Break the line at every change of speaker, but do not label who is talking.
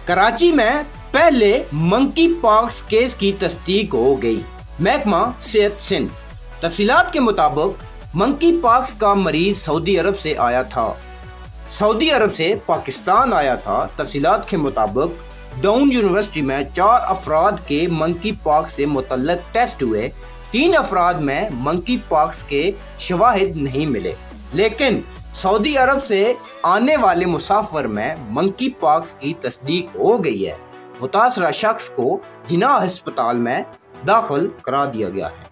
कराची में पहले monkey pox case की तस्दीक हो गई। महकमा सेहत सिंध तफसीलात के मुताबिक मंकी पॉक्स का मरीज सऊदी अरब से आया था। सऊदी अरब से पाकिस्तान आया था। तफसीलात के मुताबिक डाउन यूनिवर्सिटी में 4 अफराद के मंकी पॉक्स से मुतल्लक टेस्ट हुए। 3 अफराद में मंकी पॉक्स के शवाहिद नहीं मिले, लेकिन सऊदी अरब से आने वाले मुसाफिर में मंकी पॉक्स की तस्दीक हो गई है। मुतासरा शख्स को जिना अस्पताल में दाखिल करा दिया गया है।